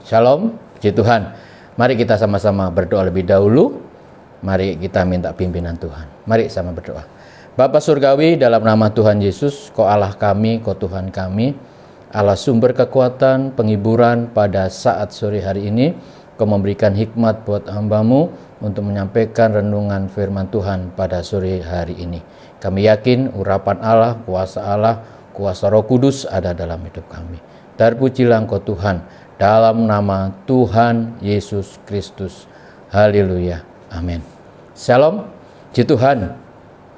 Shalom, puji Tuhan. Mari kita sama-sama berdoa lebih dahulu. Mari kita minta pimpinan Tuhan. Mari sama berdoa. Bapa Surgawi, dalam nama Tuhan Yesus, Kau Allah kami, Kau Tuhan kami, Allah sumber kekuatan, penghiburan pada saat sore hari ini. Kau memberikan hikmat buat hamba-Mu untuk menyampaikan renungan firman Tuhan pada sore hari ini. Kami yakin urapan Allah, kuasa Roh Kudus ada dalam hidup kami. Terpujilah Engkau Tuhan, dalam nama Tuhan Yesus Kristus. Haleluya. Amin. Shalom. Puji Tuhan,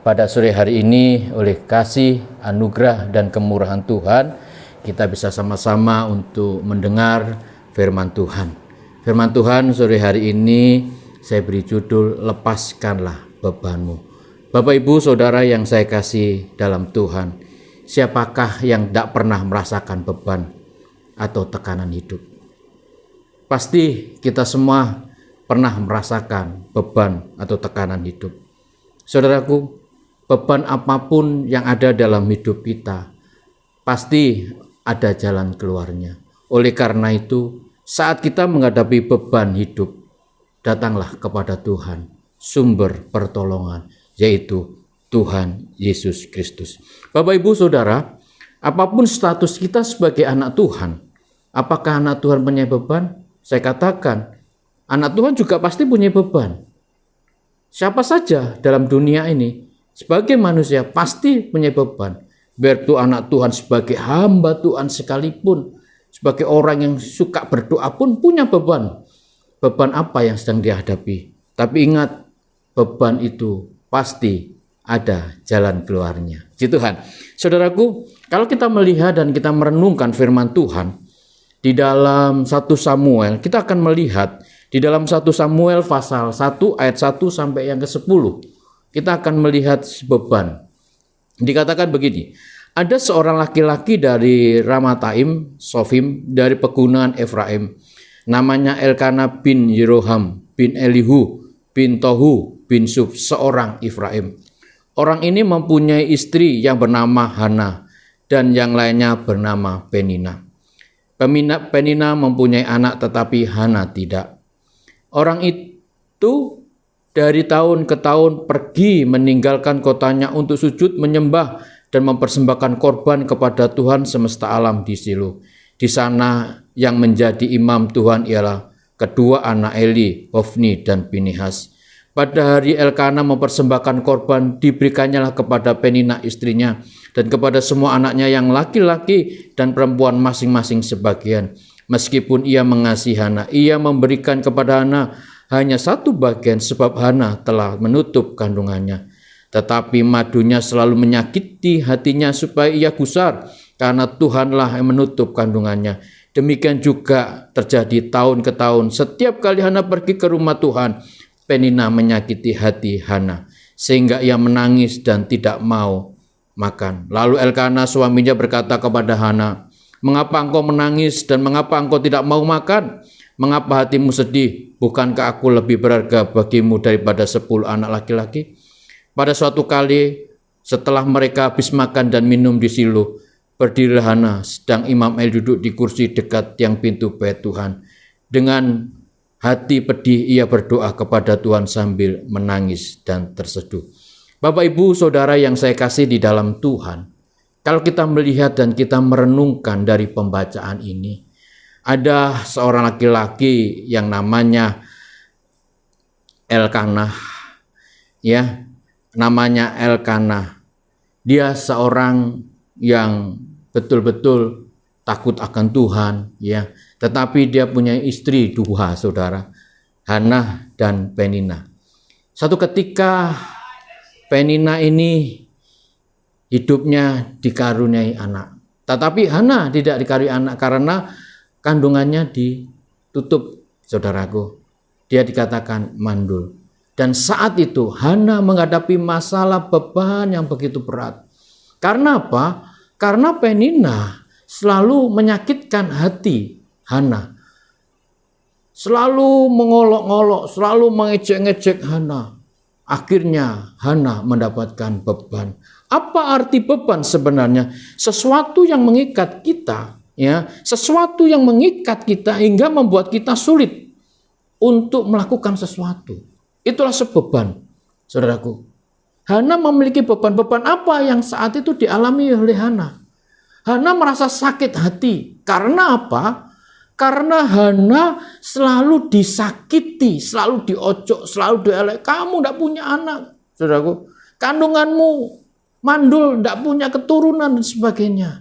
pada sore hari ini oleh kasih, anugerah, dan kemurahan Tuhan, kita bisa sama-sama untuk mendengar firman Tuhan. Firman Tuhan sore hari ini saya beri judul, Lepaskanlah Bebanmu. Bapak Ibu Saudara yang saya kasih dalam Tuhan, siapakah yang tidak pernah merasakan beban atau tekanan hidup? Pasti kita semua pernah merasakan beban atau tekanan hidup. Saudaraku, beban apapun yang ada dalam hidup kita, pasti ada jalan keluarnya. Oleh karena itu, saat kita menghadapi beban hidup, datanglah kepada Tuhan, sumber pertolongan, yaitu Tuhan Yesus Kristus. Bapak Ibu Saudara, apapun status kita sebagai anak Tuhan, apakah anak Tuhan punya beban? Saya katakan, anak Tuhan juga pasti punya beban. Siapa saja dalam dunia ini, sebagai manusia pasti punya beban. Biar itu anak Tuhan sebagai hamba Tuhan sekalipun, sebagai orang yang suka berdoa pun punya beban. Beban apa yang sedang dihadapi? Tapi ingat, beban itu pasti ada jalan keluarnya. Puji Tuhan. Saudaraku, kalau kita melihat dan kita merenungkan firman Tuhan, di dalam 1 Samuel, kita akan melihat di dalam 1 Samuel pasal 1 ayat 1 sampai yang ke-10. Kita akan melihat beban. Dikatakan begini, ada seorang laki-laki dari Ramataim, Sofim, dari pegunungan Efraim. Namanya Elkana bin Yeroham, bin Elihu, bin Tohu, bin Suf, seorang Efraim. Orang ini mempunyai istri yang bernama Hana dan yang lainnya bernama Penina. Penina mempunyai anak tetapi Hana tidak. Orang itu dari tahun ke tahun pergi meninggalkan kotanya untuk sujud menyembah dan mempersembahkan korban kepada Tuhan semesta alam di Silo. Di sana yang menjadi imam Tuhan ialah kedua anak Eli, Hofni dan Pinehas. Pada hari Elkana mempersembahkan korban, diberikannya kepada Penina istrinya dan kepada semua anaknya yang laki-laki dan perempuan masing-masing sebagian. Meskipun ia mengasihi Hana, ia memberikan kepada Hana hanya satu bagian sebab Hana telah menutup kandungannya. Tetapi madunya selalu menyakiti hatinya supaya ia gusar, karena Tuhanlah yang menutup kandungannya. Demikian juga terjadi tahun ke tahun. Setiap kali Hana pergi ke rumah Tuhan, Penina menyakiti hati Hana, sehingga ia menangis dan tidak mau makan. Lalu Elkana suaminya berkata kepada Hana, "Mengapa engkau menangis dan mengapa engkau tidak mau makan? Mengapa hatimu sedih? Bukankah aku lebih berharga bagimu daripada 10 anak laki-laki?" Pada suatu kali setelah mereka habis makan dan minum di Silo, berdirilah Hana, sedang Imam El duduk di kursi dekat tiang pintu bait Tuhan. Dengan hati pedih ia berdoa kepada Tuhan sambil menangis dan terseduh. Bapak Ibu Saudara yang saya kasih di dalam Tuhan, kalau kita melihat dan kita merenungkan dari pembacaan ini, ada seorang laki-laki yang namanya Elkana, ya, namanya Elkana. Dia seorang yang betul-betul takut akan Tuhan, ya. Tetapi dia punya istri dua, saudara, Hana dan Penina. Satu ketika Penina ini hidupnya dikaruniai anak, tetapi Hana tidak dikaruniai anak karena kandungannya ditutup, saudaraku. Dia dikatakan mandul. Dan saat itu Hana menghadapi masalah beban yang begitu berat. Karena apa? Karena Penina selalu menyakitkan hati Hana. Selalu mengolok-olok, selalu mengejek-ngejek Hana. Akhirnya Hana mendapatkan beban. Apa arti beban sebenarnya? Sesuatu yang mengikat kita, Ya, sesuatu yang mengikat kita hingga membuat kita sulit untuk melakukan sesuatu. Itulah beban, saudaraku. Hana memiliki beban-beban apa yang saat itu dialami oleh Hana? Hana merasa sakit hati. Karena apa? Karena Hana selalu disakiti, selalu diojok, selalu dielek. Kamu tidak punya anak, saudaraku. Kandunganmu mandul, tidak punya keturunan dan sebagainya.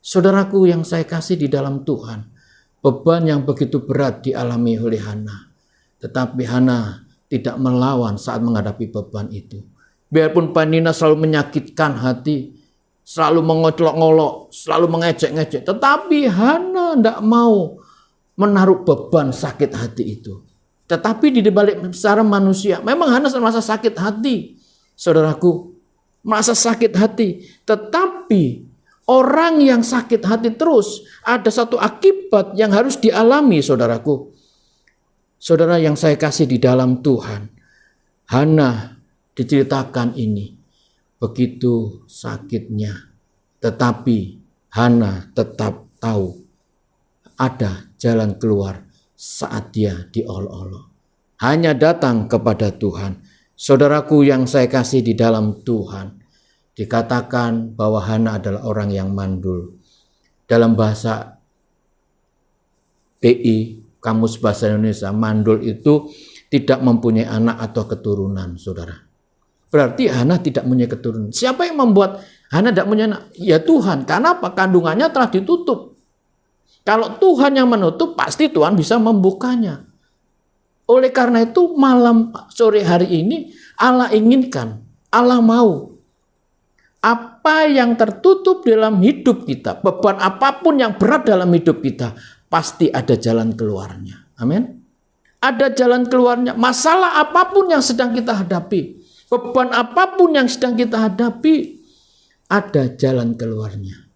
Saudaraku yang saya kasih di dalam Tuhan, beban yang begitu berat dialami oleh Hana. Tetapi Hana tidak melawan saat menghadapi beban itu. Biarpun Penina selalu menyakitkan hati, selalu mengolok-ngolok, selalu mengejek-ngejek. Tetapi Hana tidak mau menaruh beban sakit hati itu. Tetapi di balik secara manusia, memang Hana merasa sakit hati. Saudaraku, merasa sakit hati. Tetapi orang yang sakit hati terus, ada satu akibat yang harus dialami, saudaraku. Saudara yang saya kasih di dalam Tuhan, Hana diceritakan ini begitu sakitnya, tetapi Hana tetap tahu ada jalan keluar saat dia diolok-olok. Hanya datang kepada Tuhan. Saudaraku yang saya kasih di dalam Tuhan, dikatakan bahwa Hana adalah orang yang mandul. Dalam bahasa BI, Kamus Bahasa Indonesia, mandul itu tidak mempunyai anak atau keturunan, saudara. Berarti Hana tidak mempunyai keturunan. Siapa yang membuat Hana tidak mempunyai anak? Ya Tuhan. Karena apa? Kandungannya telah ditutup. Kalau Tuhan yang menutup, pasti Tuhan bisa membukanya. Oleh karena itu, malam sore hari ini, Allah inginkan, Allah mau. Apa yang tertutup dalam hidup kita, beban apapun yang berat dalam hidup kita, pasti ada jalan keluarnya. Amin. Ada jalan keluarnya. Masalah apapun yang sedang kita hadapi, beban apapun yang sedang kita hadapi, ada jalan keluarnya.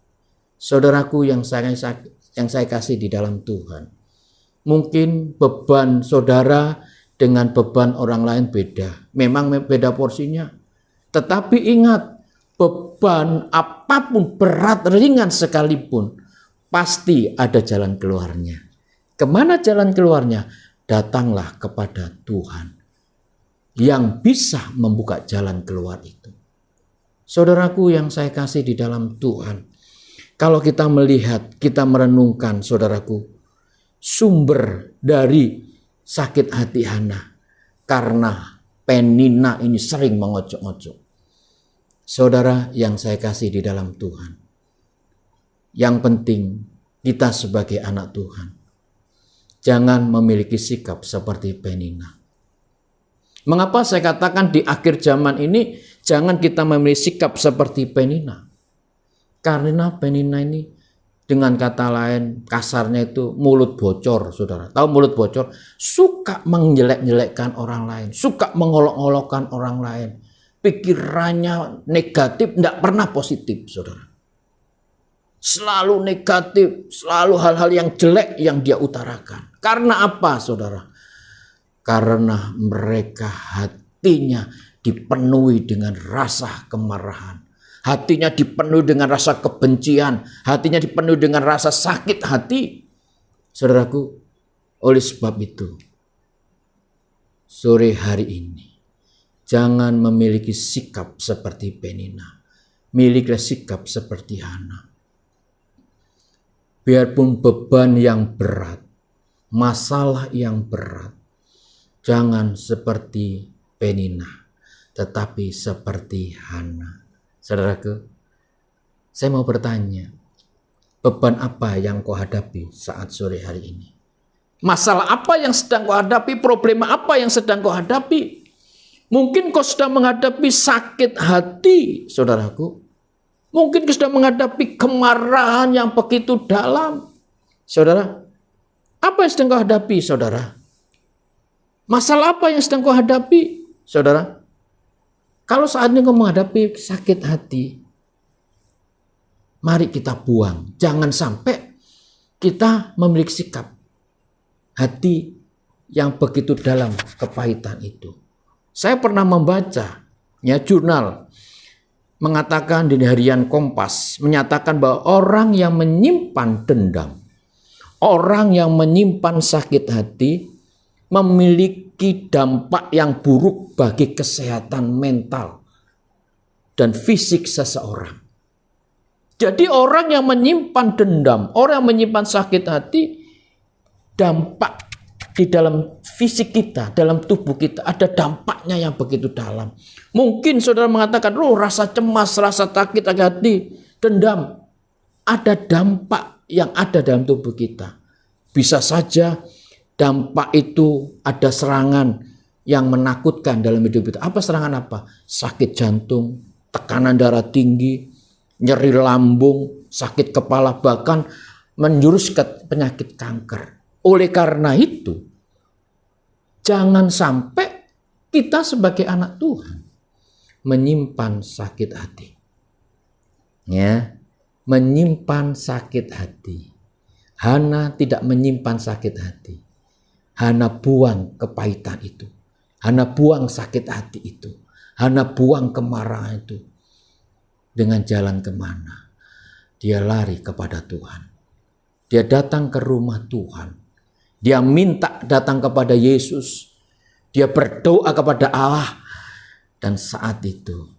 Saudaraku yang saya kasih di dalam Tuhan, mungkin beban saudara dengan beban orang lain beda. Memang beda porsinya. Tetapi ingat, beban apapun, berat ringan sekalipun, pasti ada jalan keluarnya. Kemana jalan keluarnya? Datanglah kepada Tuhan yang bisa membuka jalan keluar itu. Saudaraku yang saya kasih di dalam Tuhan, kalau kita melihat, kita merenungkan, saudaraku, sumber dari sakit hati Hana karena Penina ini sering mengocok-ngocok. Saudara yang saya kasih di dalam Tuhan, yang penting kita sebagai anak Tuhan, jangan memiliki sikap seperti Penina. Mengapa saya katakan di akhir zaman ini jangan kita memiliki sikap seperti Penina? Karena Penina ini dengan kata lain kasarnya itu mulut bocor, saudara. Tahu mulut bocor? Suka menjelek-jelekkan orang lain, suka mengolok-olokkan orang lain. Pikirannya negatif, tidak pernah positif, saudara. Selalu negatif, selalu hal-hal yang jelek yang dia utarakan. Karena apa, saudara? Karena mereka hatinya dipenuhi dengan rasa kemarahan. Hatinya dipenuhi dengan rasa kebencian. Hatinya dipenuhi dengan rasa sakit hati. Saudaraku, oleh sebab itu, sore hari ini, jangan memiliki sikap seperti Penina. Milikilah sikap seperti Hana. Biarpun beban yang berat, masalah yang berat, jangan seperti Penina, tetapi seperti Hana. Saudaraku, saya mau bertanya, beban apa yang kau hadapi saat sore hari ini? Masalah apa yang sedang kau hadapi? Problema apa yang sedang kau hadapi? Mungkin kau sedang menghadapi sakit hati, saudaraku. Mungkin kau sedang menghadapi kemarahan yang begitu dalam. Saudara, apa yang sedang kau hadapi, saudara? Masalah apa yang sedang kau hadapi, saudara? Kalau saat ini kau menghadapi sakit hati, mari kita buang. Jangan sampai kita memiliki sikap hati yang begitu dalam kepahitan itu. Saya pernah membaca jurnal mengatakan di harian Kompas, menyatakan bahwa orang yang menyimpan dendam, orang yang menyimpan sakit hati memiliki dampak yang buruk bagi kesehatan mental dan fisik seseorang. Jadi orang yang menyimpan dendam, orang yang menyimpan sakit hati, dampak di dalam fisik kita, dalam tubuh kita, ada dampaknya yang begitu dalam. Mungkin saudara mengatakan, rasa cemas, rasa sakit hati, dendam. Ada dampak yang ada dalam tubuh kita. Bisa saja dampak itu ada serangan yang menakutkan dalam hidup kita. Apa serangan apa? Sakit jantung, tekanan darah tinggi, nyeri lambung, sakit kepala, bahkan menjurus ke penyakit kanker. Oleh karena itu, jangan sampai kita sebagai anak Tuhan menyimpan sakit hati. Ya, menyimpan sakit hati. Hana tidak menyimpan sakit hati. Hana buang kepahitan itu. Hana buang sakit hati itu. Hana buang kemarahan itu. Dengan jalan kemana? Dia lari kepada Tuhan. Dia datang ke rumah Tuhan. Dia minta datang kepada Yesus. Dia berdoa kepada Allah. Dan saat itu,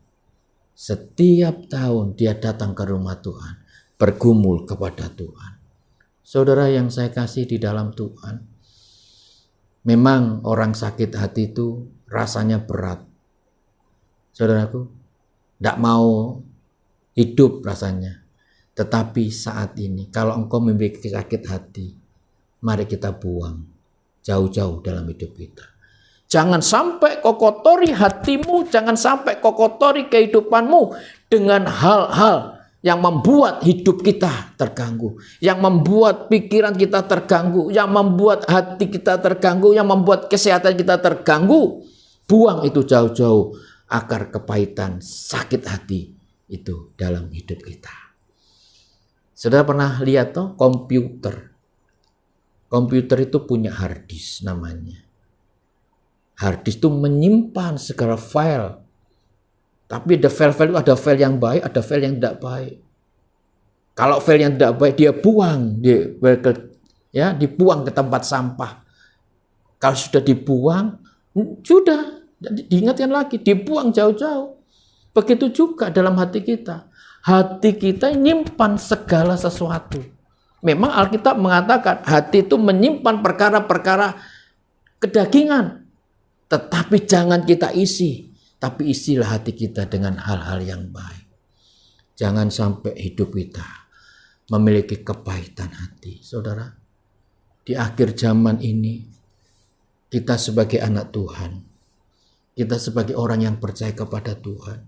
setiap tahun dia datang ke rumah Tuhan. Bergumul kepada Tuhan. Saudara yang saya kasih di dalam Tuhan. Memang orang sakit hati itu rasanya berat. Saudaraku, tidak mau hidup rasanya. Tetapi saat ini, kalau engkau memiliki sakit hati, mari kita buang jauh-jauh dalam hidup kita. Jangan sampai kau kotori hatimu, jangan sampai kau kotori kehidupanmu dengan hal-hal yang membuat hidup kita terganggu, yang membuat pikiran kita terganggu, yang membuat hati kita terganggu, yang membuat kesehatan kita terganggu. Buang itu jauh-jauh, akar kepahitan, sakit hati itu dalam hidup kita. Saudara pernah lihat toh komputer? Komputer itu punya hard disk namanya. Hard disk itu menyimpan segala file. Tapi ada file-file itu ada file yang baik, ada file yang tidak baik. Kalau file yang tidak baik dia buang, dibuang ke tempat sampah. Kalau sudah dibuang, sudah diingatkan lagi, dibuang jauh-jauh. Begitu juga dalam hati kita. Hati kita menyimpan segala sesuatu. Memang Alkitab mengatakan hati itu menyimpan perkara-perkara kedagingan. Tetapi jangan kita isi. Tapi isilah hati kita dengan hal-hal yang baik. Jangan sampai hidup kita memiliki kepahitan hati. Saudara, di akhir zaman ini, kita sebagai anak Tuhan, kita sebagai orang yang percaya kepada Tuhan,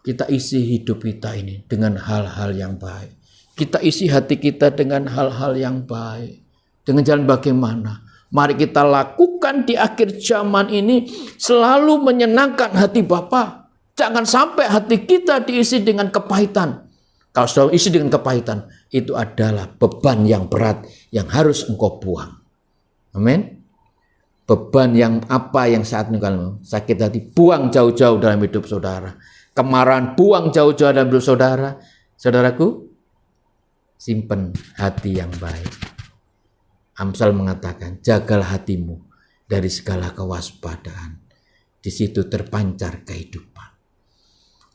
kita isi hidup kita ini dengan hal-hal yang baik. Kita isi hati kita dengan hal-hal yang baik. Dengan jalan bagaimana? Mari kita lakukan di akhir zaman ini selalu menyenangkan hati Bapa. Jangan sampai hati kita diisi dengan kepahitan. Kalau sudah isi dengan kepahitan, itu adalah beban yang berat yang harus engkau buang. Amin. Beban yang apa yang saat ini kalau sakit hati, buang jauh-jauh dalam hidup saudara. Kemarahan, buang jauh-jauh dalam hidup saudara. Saudaraku, simpen hati yang baik. Amsal mengatakan, jagalah hatimu dari segala kewaspadaan. Di situ terpancar kehidupan.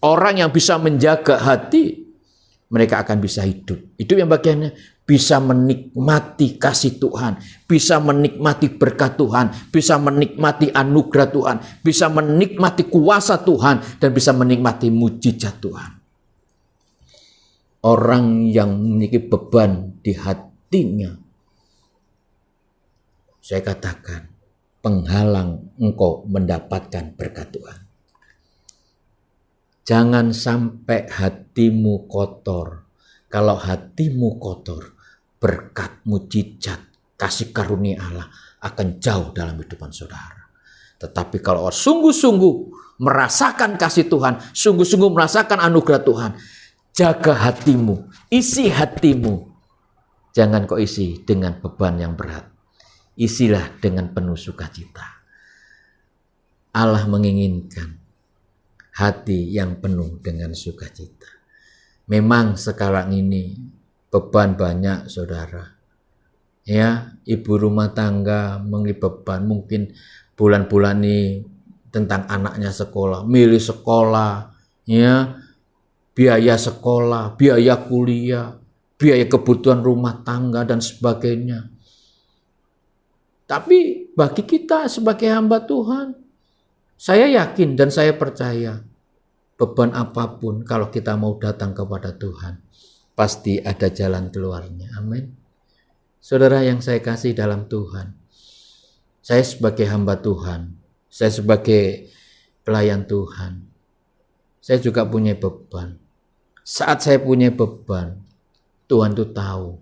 Orang yang bisa menjaga hati, mereka akan bisa hidup. Hidup yang bagiannya bisa menikmati kasih Tuhan, bisa menikmati berkat Tuhan, bisa menikmati anugerah Tuhan, bisa menikmati kuasa Tuhan, dan bisa menikmati mujizat Tuhan. Orang yang memiliki beban di hatinya, saya katakan, penghalang engkau mendapatkan berkat Tuhan. Jangan sampai hatimu kotor. Kalau hatimu kotor, berkat, mujizat, kasih karunia Allah akan jauh dalam kehidupan saudara. Tetapi kalau sungguh-sungguh merasakan kasih Tuhan, sungguh-sungguh merasakan anugerah Tuhan, jaga hatimu, isi hatimu. Jangan kau isi dengan beban yang berat. Isilah dengan penuh sukacita. Allah menginginkan hati yang penuh dengan sukacita. Memang sekarang ini beban banyak, saudara. Ya, ibu rumah tangga mengalami beban, mungkin bulan-bulan ini tentang anaknya sekolah, milih sekolah, ya, biaya sekolah, biaya kuliah, biaya kebutuhan rumah tangga dan sebagainya. Tapi bagi kita sebagai hamba Tuhan, saya yakin dan saya percaya beban apapun kalau kita mau datang kepada Tuhan, pasti ada jalan keluarnya. Amin. Saudara yang saya kasih dalam Tuhan, saya sebagai hamba Tuhan, saya sebagai pelayan Tuhan, saya juga punya beban. Saat saya punya beban, Tuhan tuh tahu.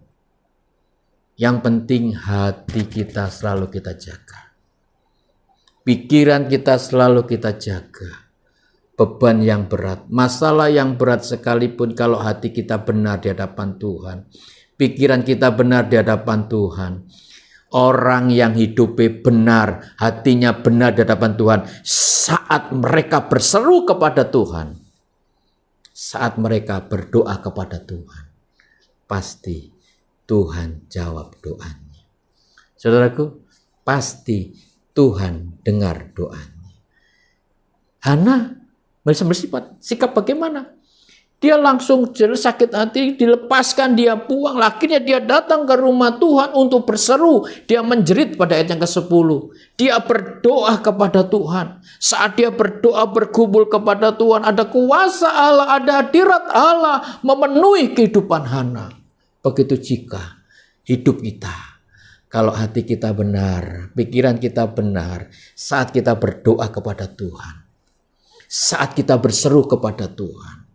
Yang penting hati kita selalu kita jaga. Pikiran kita selalu kita jaga. Beban yang berat, masalah yang berat sekalipun kalau hati kita benar di hadapan Tuhan, pikiran kita benar di hadapan Tuhan, orang yang hidupnya benar, hatinya benar di hadapan Tuhan, saat mereka berseru kepada Tuhan, saat mereka berdoa kepada Tuhan, pasti Tuhan jawab doanya. Saudaraku, pasti Tuhan dengar doanya. Hana bersifat sikap bagaimana? Dia langsung sakit hati, dilepaskan, dia buang. Akhirnya dia datang ke rumah Tuhan untuk berseru. Dia menjerit pada ayat yang ke-10. Dia berdoa kepada Tuhan. Saat dia berdoa bergumul kepada Tuhan, ada kuasa Allah, ada hadirat Allah memenuhi kehidupan Hana. Begitu jika hidup kita, kalau hati kita benar, pikiran kita benar, saat kita berdoa kepada Tuhan, saat kita berseru kepada Tuhan,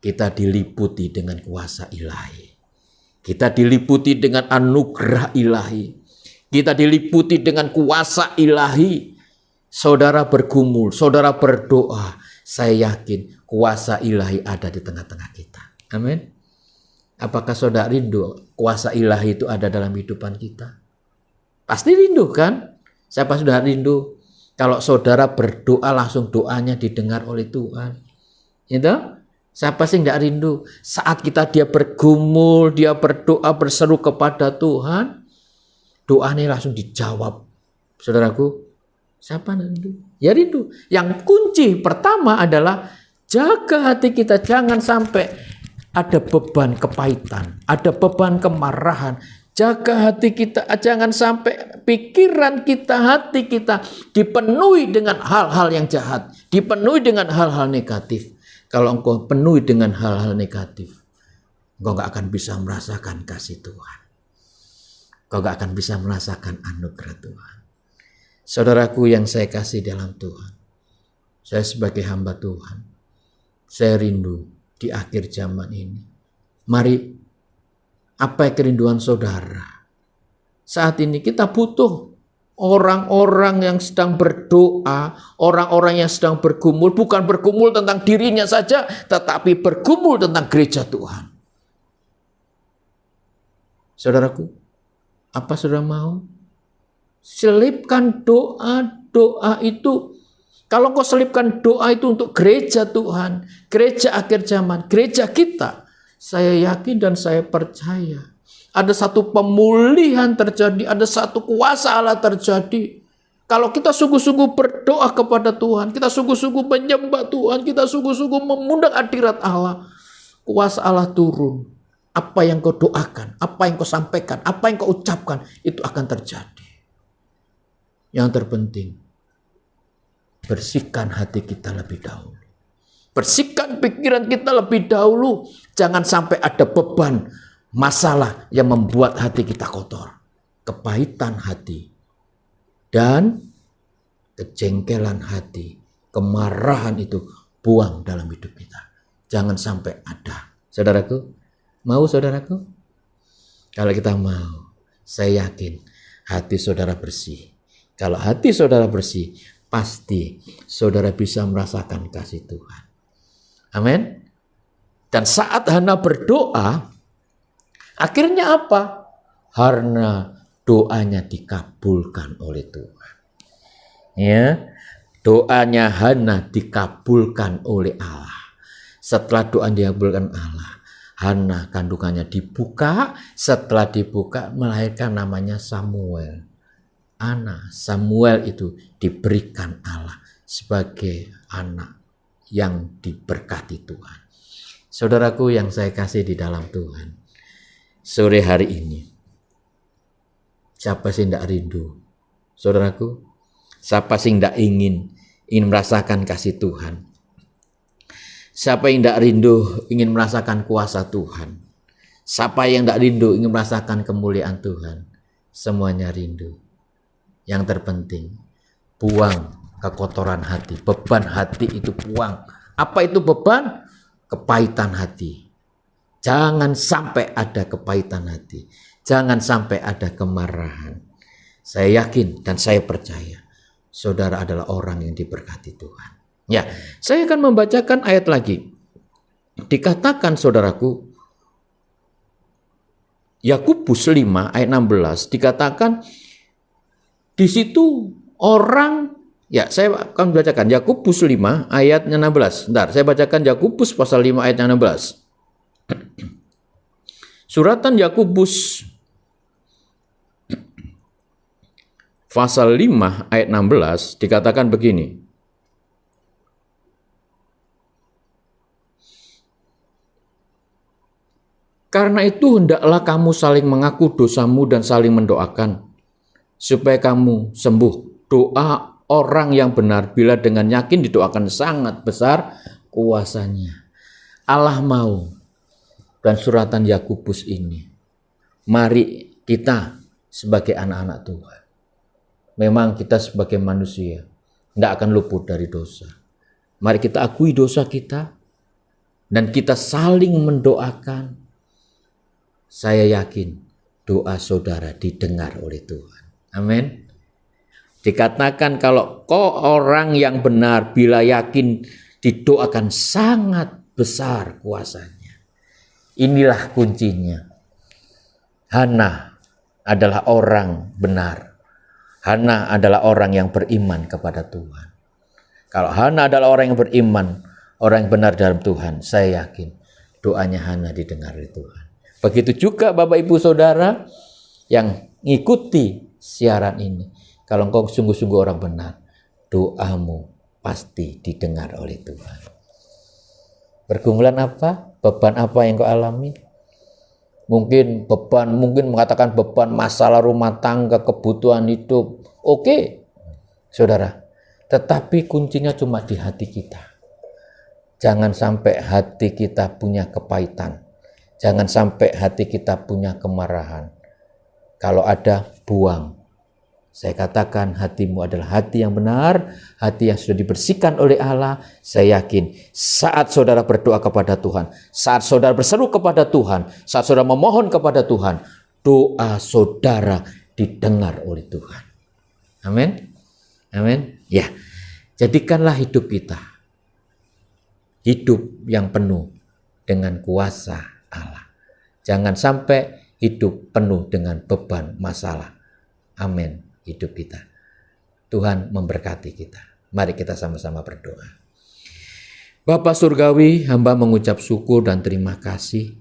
kita diliputi dengan kuasa ilahi. Kita diliputi dengan anugerah ilahi. Kita diliputi dengan kuasa ilahi. Saudara bergumul, saudara berdoa, saya yakin kuasa ilahi ada di tengah-tengah kita. Amin. Apakah saudara rindu kuasa ilahi itu ada dalam kehidupan kita? Pasti rindu kan? Siapa sudah rindu? Kalau saudara berdoa langsung doanya didengar oleh Tuhan. Gitu? Siapa sih tidak rindu? Saat dia bergumul, dia berdoa, berseru kepada Tuhan, doanya langsung dijawab. Saudaraku, siapa rindu? Ya rindu. Yang kunci pertama adalah jaga hati kita. Jangan sampai ada beban kepahitan, ada beban kemarahan. Jaga hati kita, jangan sampai pikiran kita, hati kita dipenuhi dengan hal-hal yang jahat, dipenuhi dengan hal-hal negatif. Kalau engkau penuhi dengan hal-hal negatif, engkau gak akan bisa merasakan kasih Tuhan. Engkau gak akan bisa merasakan anugerah Tuhan. Saudaraku yang saya kasih dalam Tuhan, saya sebagai hamba Tuhan, saya rindu di akhir zaman ini. Mari, apa kerinduan saudara? Saat ini kita butuh orang-orang yang sedang berdoa, orang-orang yang sedang bergumul, bukan bergumul tentang dirinya saja, tetapi bergumul tentang gereja Tuhan. Saudaraku, apa saudara mau? Selipkan doa itu. Kalau kau selipkan doa itu untuk gereja Tuhan, gereja akhir zaman, gereja kita, saya yakin dan saya percaya ada satu pemulihan terjadi, ada satu kuasa Allah terjadi. Kalau kita sungguh-sungguh berdoa kepada Tuhan, kita sungguh-sungguh menyembah Tuhan, kita sungguh-sungguh mengundang hadirat Allah, kuasa Allah turun. Apa yang kau doakan, apa yang kau sampaikan, apa yang kau ucapkan, itu akan terjadi. Yang terpenting, bersihkan hati kita lebih dahulu. Bersihkan pikiran kita lebih dahulu. Jangan sampai ada beban, masalah yang membuat hati kita kotor. Kepahitan hati dan kejengkelan hati, kemarahan itu buang dalam hidup kita. Jangan sampai ada. Saudaraku, mau saudaraku? Kalau kita mau, saya yakin hati saudara bersih. Kalau hati saudara bersih, pasti saudara bisa merasakan kasih Tuhan. Amin. Dan saat Hana berdoa, akhirnya apa? Karena doanya dikabulkan oleh Tuhan. Ya, Doanya Hana dikabulkan oleh Allah. Setelah doa dikabulkan Allah, Hana kandungannya dibuka. Setelah dibuka melahirkan namanya Samuel. Samuel itu diberikan Allah sebagai anak yang diberkati Tuhan. Saudaraku yang saya kasih di dalam Tuhan, sore hari ini, siapa sih tidak rindu? Saudaraku, siapa sih tidak ingin merasakan kasih Tuhan? Siapa yang tidak rindu ingin merasakan kuasa Tuhan? Siapa yang tidak rindu ingin merasakan kemuliaan Tuhan? Semuanya rindu. Yang terpenting, buang kekotoran hati. Beban hati itu buang. Apa itu beban? Kepahitan hati. Jangan sampai ada kepahitan hati. Jangan sampai ada kemarahan. Saya yakin dan saya percaya saudara adalah orang yang diberkati Tuhan. Ya, saya akan membacakan ayat lagi. Dikatakan saudaraku, Yakobus 5 ayat 16 dikatakan di situ orang. Ya, saya akan bacakan Yakobus 5 ayat 16. Bentar, saya bacakan Yakobus pasal 5 ayat 16. Suratan Yakobus pasal 5 ayat 16 dikatakan begini. Karena itu hendaklah kamu saling mengaku dosamu dan saling mendoakan supaya kamu sembuh. Doa orang yang benar bila dengan yakin didoakan sangat besar kuasanya. Allah mau, dan suratan Yakobus ini, mari kita sebagai anak-anak Tuhan, memang kita sebagai manusia tidak akan luput dari dosa. Mari kita akui dosa kita dan kita saling mendoakan. Saya yakin doa saudara didengar oleh Tuhan. Amin. Dikatakan kalau kau orang yang benar bila yakin didoakan sangat besar kuasanya. Inilah kuncinya. Hana adalah orang benar. Hana adalah orang yang beriman kepada Tuhan. Kalau Hana adalah orang yang beriman, orang yang benar dalam Tuhan, saya yakin doanya Hana didengar oleh Tuhan. Begitu juga Bapak Ibu Saudara yang ngikuti siaran ini. Kalau engkau sungguh-sungguh orang benar, doamu pasti didengar oleh Tuhan. Pergumulan apa? Beban apa yang kau alami? Mungkin mengatakan beban masalah rumah tangga, kebutuhan hidup. Oke, saudara. Tetapi kuncinya cuma di hati kita. Jangan sampai hati kita punya kepahitan. Jangan sampai hati kita punya kemarahan. Kalau ada, buang. Saya katakan hatimu adalah hati yang benar, hati yang sudah dibersihkan oleh Allah. Saya yakin saat saudara berdoa kepada Tuhan, saat saudara berseru kepada Tuhan, saat saudara memohon kepada Tuhan, doa saudara didengar oleh Tuhan. Amin. Amin. Ya, jadikanlah hidup kita hidup yang penuh dengan kuasa Allah. Jangan sampai hidup penuh dengan beban masalah. Amin. Hidup kita. Tuhan memberkati kita. Mari kita sama-sama berdoa. Bapa Surgawi, hamba mengucap syukur dan terima kasih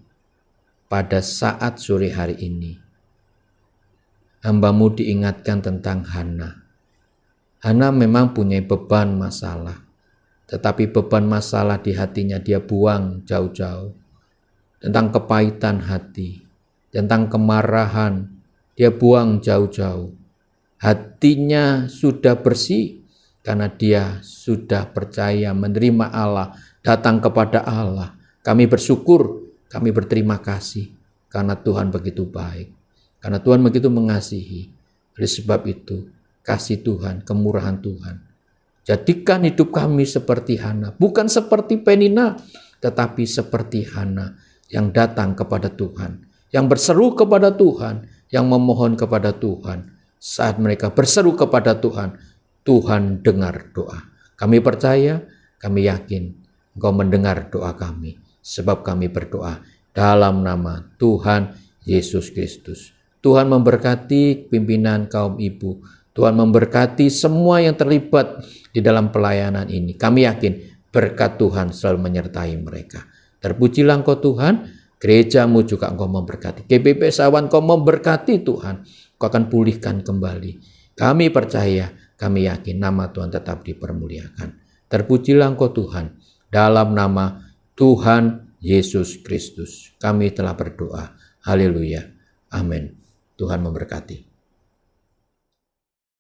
pada saat sore hari ini. Hamba-Mu diingatkan tentang Hana. Hana memang punya beban masalah. Tetapi beban masalah di hatinya dia buang jauh-jauh. Tentang kepahitan hati, tentang kemarahan, dia buang jauh-jauh. Hatinya sudah bersih karena dia sudah percaya menerima Allah, datang kepada Allah. Kami bersyukur, kami berterima kasih karena Tuhan begitu baik, karena Tuhan begitu mengasihi. Oleh sebab itu, kasih Tuhan, kemurahan Tuhan, jadikan hidup kami seperti Hana, bukan seperti Penina, tetapi seperti Hana yang datang kepada Tuhan, yang berseru kepada Tuhan, yang memohon kepada Tuhan. Saat mereka berseru kepada Tuhan, Tuhan dengar doa. Kami percaya, kami yakin Engkau mendengar doa kami, sebab kami berdoa dalam nama Tuhan Yesus Kristus. Tuhan memberkati pimpinan kaum ibu. Tuhan memberkati semua yang terlibat di dalam pelayanan ini. Kami yakin berkat Tuhan selalu menyertai mereka. Terpujilah Engkau Tuhan, gerejamu juga Engkau memberkati. GBP Sawan Engkau memberkati Tuhan. Engkau akan pulihkan kembali. Kami percaya, kami yakin nama Tuhan tetap dipermuliakan. Terpujilah Engkau Tuhan, dalam nama Tuhan Yesus Kristus. Kami telah berdoa. Haleluya. Amin. Tuhan memberkati.